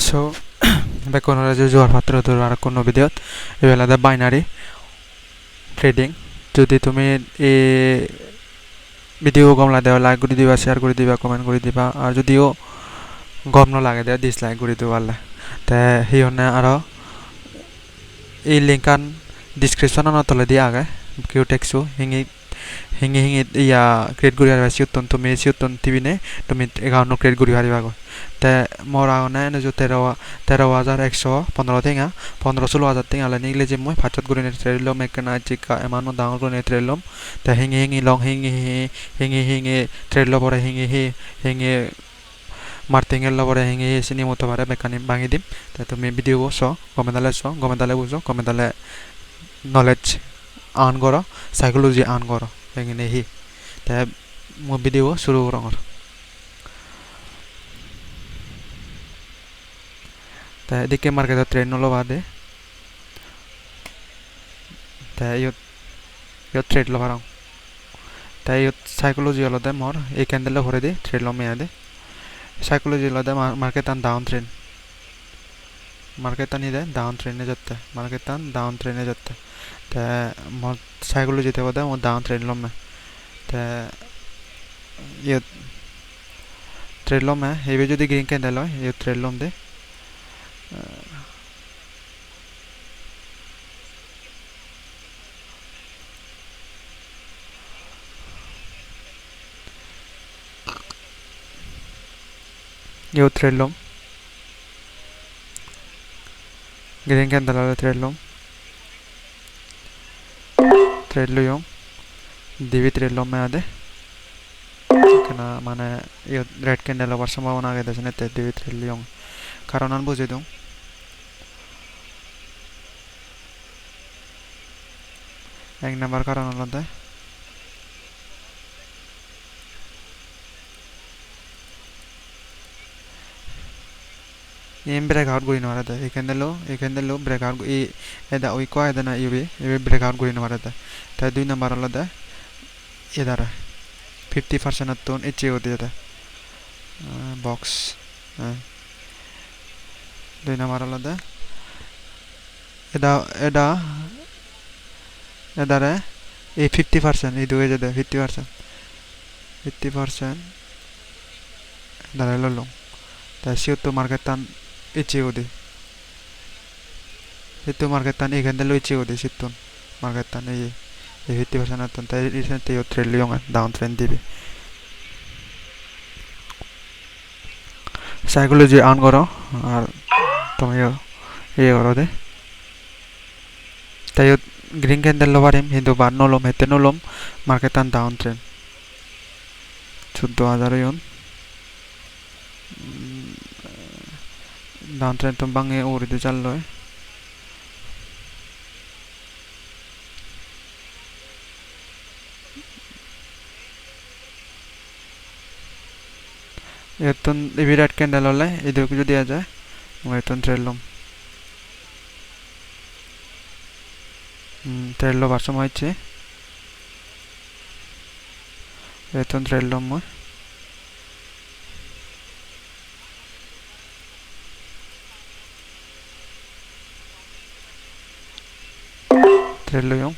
So বেকনৰ যে যোৱাৰ পাত্ৰ আৰু কোনো ভিডিঅ'ত এইবেলাতে বাইনাৰী ট্ৰেডিং যদি তুমি এই ভিডিঅ' গম লাগে লাইক কৰি দিবা শ্বেয়াৰ কৰি দিবা কমেন্ট কৰি দিবা আৰু যদিও গম নালাগে দে ডিসলাইক কৰি দিবা তে হিয়নে আৰু এই লিংকান ডিসক্রিপশনত তলে দিয়া আগে কিউ টেক্সু হিঙি ইয়া ক্রিয়েট করি আর সিউতন তুমি সিউতন টিভিনে তুমি একাউন্ট ক্রিয়েট করি হারিবা তে মোর আগনে নজু 13,115 টেঙা 15-16,000 টেঙা লে নিগলে যে মই ফাটত করে নে ট্রেলম মেকনা চিকা এমানো ডাঙর করে ট্রেলম তে হিঙি লং হিঙি ট্রেল পরে হিঙি মার্টিংয়ের লবরে হিঙি সিনি মতো পারে মেকানি ভাঙি দিম তে তুমি ভিডিও গমেদালে বুঝো গমেদালে নলেজ আর্ন করো সাইকোলজি আর্ন করো এখানে তে মো ভিডিও শুরু করো তে এদিকে মার্কেটত ট্রেন্ড নলো বাদে তে ইয়ত ট্রেড লো পারং তে ইয়ত সাইকোলজি হলদে মোর এই ক্যান্ডেল ভরে দি ট্রেড লো মেয়াদে সাইকোলজি হলদে মার্কেট আন ডাউন ট্রেন্ড মার্কেট আনি দে ডাউন ট্রেন্ডে যাচ্ছে তে মোর সাইকোলজিতে বদে মো ডাউন ট্রেন্ড লো মে তে ইয়ত ট্রেড লো মে হেবে যদি গ্রিন ক্যান্ডেল হয় ইয়ত ট্রেড লোম দে ইয়ত ট্রেড লোম গ্রিন ক্যান্ডেল হলে ট্রেড লইম দিবি ট্রেড লোম মে আদে কেনা মানে ইয়ত রেড ক্যান্ডেল হবার সম্ভাবনা আগে দেশে তে দিবি ট্রেড লিয়ং কারণ আন বুঝে দিও এক নাম্বার কারণ হলো দে এম ব্রেক আউট করি নরে দে এখানে লো ব্রেক আউট এদা ওই কয় দেনা ইবে ব্রেক আউট করি নরে দে তাই দুই নাম্বার হলো দে এদারা 50% অতন এচে হতে দে বক্স দুই নাম্বার হলো দে এদারে এই 50% এই দুই যে 50% দাঁড়া ললো তাই সিও মার্কেট টান এচে হতে itu market tan ikan delu ichi odi situn market tan এই 50% অতন তাই রিসেন্টলি ও ট্রেড লিয়ং ডাউন ট্রেন্ড দিবে সাইকোলজি অন করো আর তুমি ইয়ে করো দে তাই গ্রিন ক্যান্ডেল লো পারিম কিন্তু বার নলম হেতে নলম মার্কেট টান ডাউন ট্রেন্ড 14,000 ইয়ন ডাউন ট্রেন্ড তো বাঙে ওরিতে চাললো এতন বিরাট ক্যান্ডেল হলে এদিকে যদি দেয়া যায় এতন ট্রেল লো বাসম হয়েছে এতন ট্রেল লো মই ট্রেল লো ইয়ং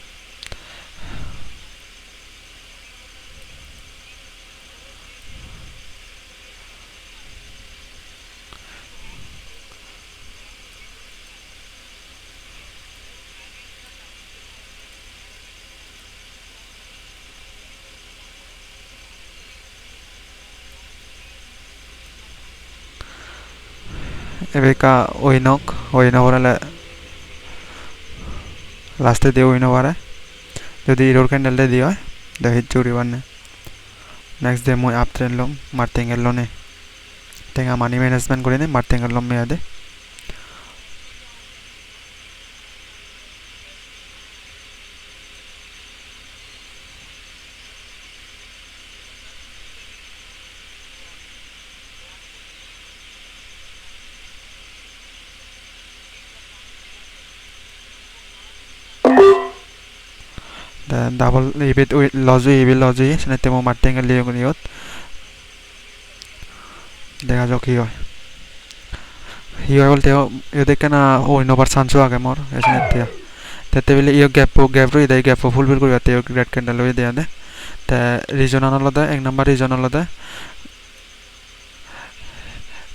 এবেকা ওইনক ওইনবরালে লাস্টে দিয়ে ওইনবারে যদি ইরোর ক্যান্ডেল দিয়ে হয় দেখি চুরি বানে নেক্সট ডে মই আপ ট্রেন লম মার্টিংয়ের লোনে টেঙা মানি ম্যানেজমেন্ট করে নে মার্টিংয়ের লম মেয়াদে ডাবল ইবেট লজি সেনেতে মো মার্টিংয়ের লিয়ং নিয়ত দেখা যাক কি হয় hiyo bolte yo dekena oinobar chancho age mor esinetya tete bile iyo gap ro idai gap fulfill kori ate yo red candle hoye deyade ta region anoloda ek number region oloda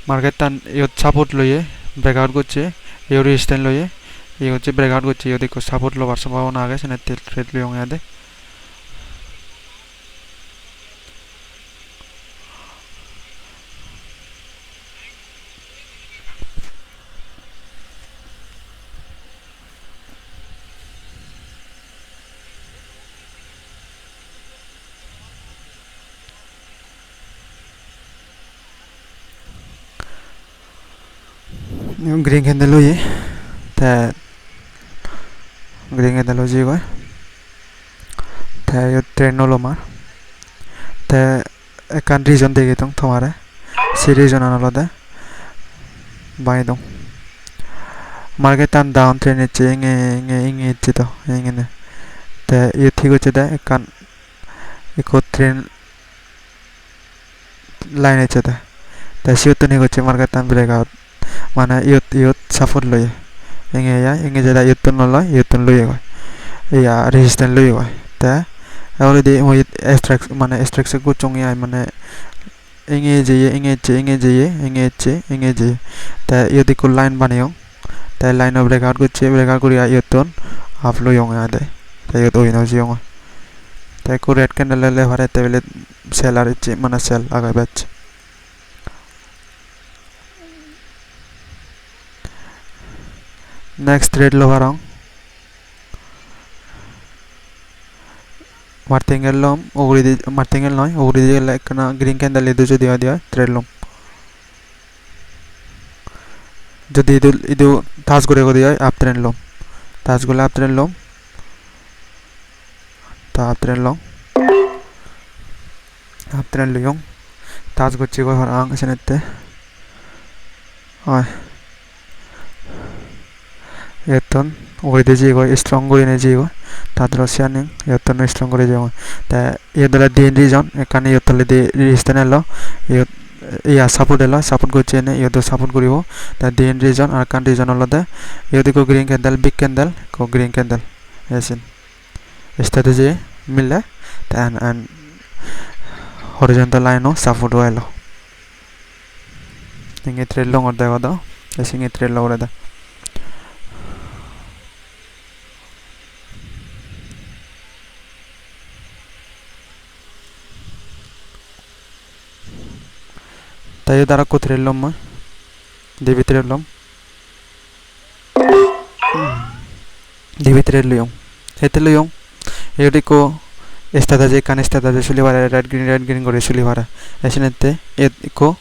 market tan yo support loye breakout gocche yo resistance loye yo hocche breakout gocche yo deko support lobar sambhavona age senete trade loyong ade green candle loye ta green candle hoje go ta yo trend no lomar ta ekan region dege tong tomare si region anoloda bai dong market tan down trend eche inge eche to ingene ta yo thik hoche da ekan eko trend line eche da ta siotoni hoche market tan breakout mana yot support loye inge jeda yotton loy yotton loye go ya resistance loye go ta already moi extract মানে extract ko chong ya মানে inge je ta yodi ko line baneo ta line of breakout kori yotton half loyong ade ta yot oino jiong ta ko red candle le hare te bele seller che mana sell aga batch next trade lo harang martingel lom ogri di martingel noy ogri di like na green candle edu jodi dia trade lom jodi idu tas gore go dia up trend lom tas gole up trend lom ta up trend lom up trend liyong tas gochi go harang senette ay yotton ogri ji go strong go ine ji go tadro sianing yotton strong gore jong ta yodala din region ekane yotole de resistance lo yot ya support go chene yodo support koribo ta din region ar kan region olode yodi ko green candle big candle ko green candle esin strategy mille ta and horizontal line no support welo inge trade long orda godo esinge trade lo orada tayo dara ko trade lom ma devi trade lom devi trade liyong hete liyong yodi ko strategy kan strategy sulibara red green gore sulibara esinete ko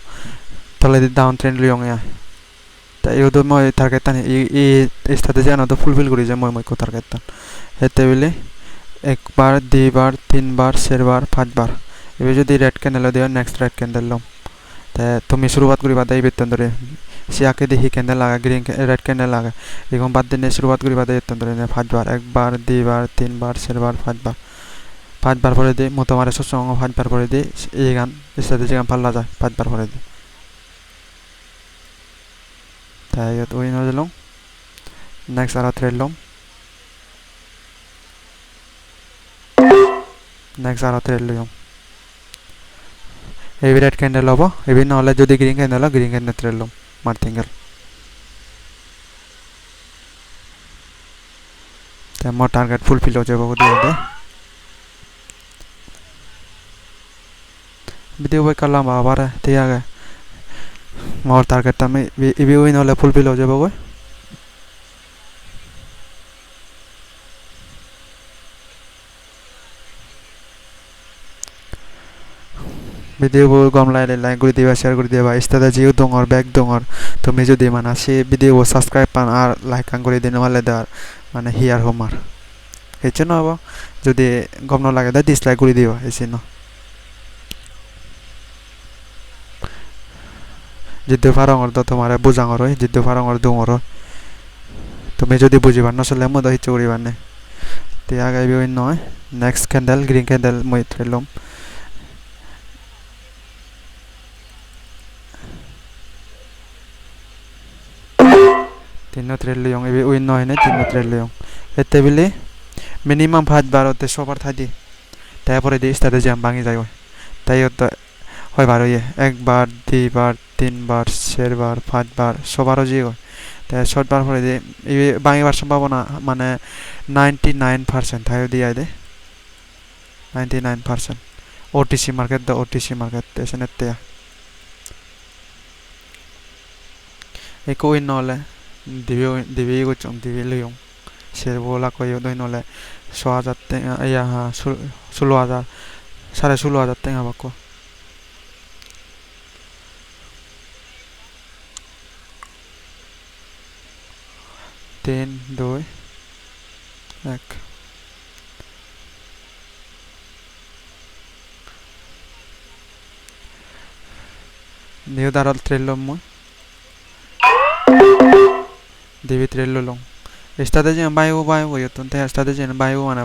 tole down trend liyong ya ta yodo moi target tan e strategy ano to fulfill kori je moi ko target tan hete bile ekbar দুইবার তিনবার চারবার পাঁচবার এবে যদি red candle দিও next red candle লম তা তুমি শুরুবাত করিবা দাই বেতন ধরে সিয়াকে দেখি ক্যান্ডেল লাগা গ্রিন রেড ক্যান্ডেল লাগা এরকম বাদ দিনে শুরুবাত করিবা দাই বেতন ধরে পাঁচবার একবার দুইবার তিনবার চারবার পাঁচবার পরে দে মোটামারে সসঙ্গ পাঁচবার পরে দে এই গান স্ট্র্যাটেজি গান পাল্লা যায় পাঁচবার পরে দে তাই ওই নজলং নেক্সট আর থ্রেড লম next aro trade liyom ebi red candle hobo ebi nole jodi green candle trade lom martingale te mo target fulfill ho jabo godi ade video boy kala ma abare tiaga mor target ta me ebi oi nole fulfill ho jabo go video bo gomlai like kori diba share kori diba istada jiu dongor back dongor tumi jodi mana se video subscribe pan ar like kan kori dine wale dar mane here homar echono abo jodi gomno lage da dislike kori diba esino jiddo farangor to tomare bujangor oi jiddo farangor dongor tumi jodi bujibar no sole mo do hichu koribar ne te agai bi noy next candle green candle moi trelom tinno trade leyong ebi win no hine tinno trade leyong ette bili minimum 5 বার ওতে সবার থাকি তারপরে দিয়ে strategy আমি ভাঙি যাই তাই তো হয় বার হইয়ে একবার দুইবার তিনবার চারবার পাঁচবার সবারও যে হয় তাই শর্টবার পরে দিয়ে এই ভাঙিবার সম্ভাবনা মানে 99% তাই দিয়ে দে 99% OTC market the OTC market এসনে তে eko win nole divi go chong divi leyong শের bola koyo doi nole 16000 টাকা ইয়া 16000 16500 টাকা বাকো 3 2 1 নিউ দারল ট্রেলম মই divi trello long strategy ang bayo yo tonte strategy ang bayo yo 1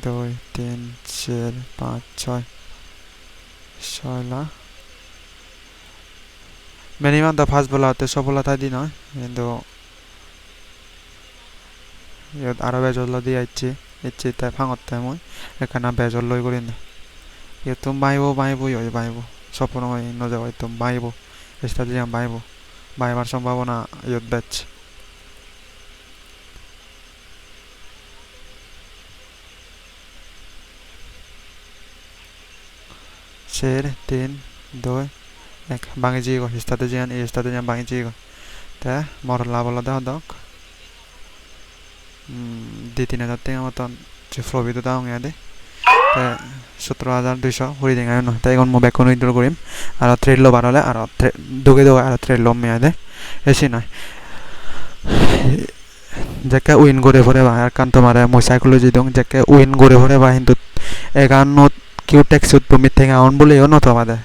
2 3 4 5 6 6 la minimum the first bola te সফলতা দি নয় কিন্তু ইয়ত আরো বেজল দি আইছে ইচ্ছে তাই ভাঙতে মই এখানে বেজল লই করি না ইয় তুমি বাইবো ইয় বাইবো স্বপ্ন হয় ন যাও তুমি বাইবো স্ট্র্যাটেজি আমি বাইবার সম্ভাবনা ইয়ত বেচ শের 3 2 1 ভাঙি যাইগো স্ট্র্যাটেজি আমি ভাঙি যাইগো তা মোর লাভ হলো দাও দক 2-3000 টাকা মতন যে প্রফিট দাও দে 17200 হরি দেখায় না তাই এখন মোবাইল কোন উইথড্র করিম আর ট্রেড লো বাড়ালে আর ঢুকে দেবো আর ট্রেড লো মেয়াদে এসি নয় যাকে উইন করে ভরে বা আর কান তোমার মই সাইকোলজি দং যাকে উইন করে ভরে বা কিন্তু 51 কিউ টেক্স তুমি থেকে আউন বলেও ন তোমাদের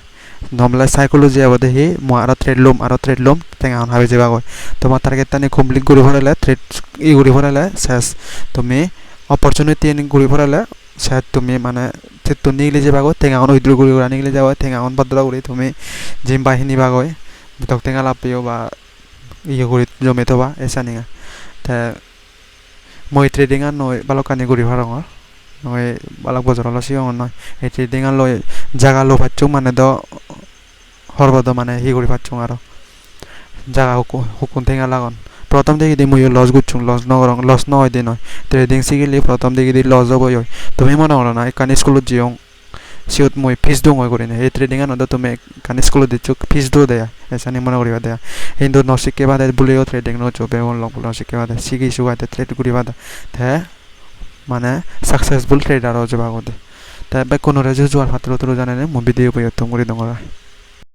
নমলা সাইকোলজি আবদে হি মো আর ট্রেড লোম থেকে আউন হবে যাবা কই তোমার টার্গেট টানি কমপ্লিট করে ভরালে ট্রেড ই করে ভরালে শেষ তুমি অপরচুনিটি এনে করে ভরালে শায়দ তুমি মানে তো নিগলে যাবাগো তেঙ্গা অন উইথড্র করে নিগলে যাও তেঙ্গা অন বদলা করে তুমি জিম বাহিনী বাগয় তক তেঙ্গা লাপিও বা ইয়ে করে জমে তো বা এসা নিগা তা মই ট্রেডিং আর নয় বালকানি করি ভারঙর নয় বালক বজর লসি নয় এই ট্রেডিং আর লয় জায়গা লো পাচ্ছ মানে দ হরবদ মানে হি করে পাচ্ছ আর জায়গা হুকুন তেঙ্গা লাগন প্রথম দিকে দি মই লস গুছুং লস ন হয় দি নয় ট্রেডিং শিখিলি প্রথম দিকে দি লস হবই হয় তুমি মনে করো না কানি স্কুলত জিও সিওত মই ফিস দং হয় করি না এই ট্রেডিং আনো তুমি কানি স্কুলত দিচ্ছ ফিস দো দেয়া এসানি মনে করিবা দেয়া কিন্তু ন শিখে বাদে বলিও ট্রেডিং ন চবে মন লং ন শিখে বাদে শিখি সুগাতে ট্রেড করি বাদে তে মানে সাকসেসফুল ট্রেডার হয়ে যাবা গদে তে বে কোন রেজু জোয়ার ফাতর তো জানে না মো ভিডিও পয়তম করি দংরা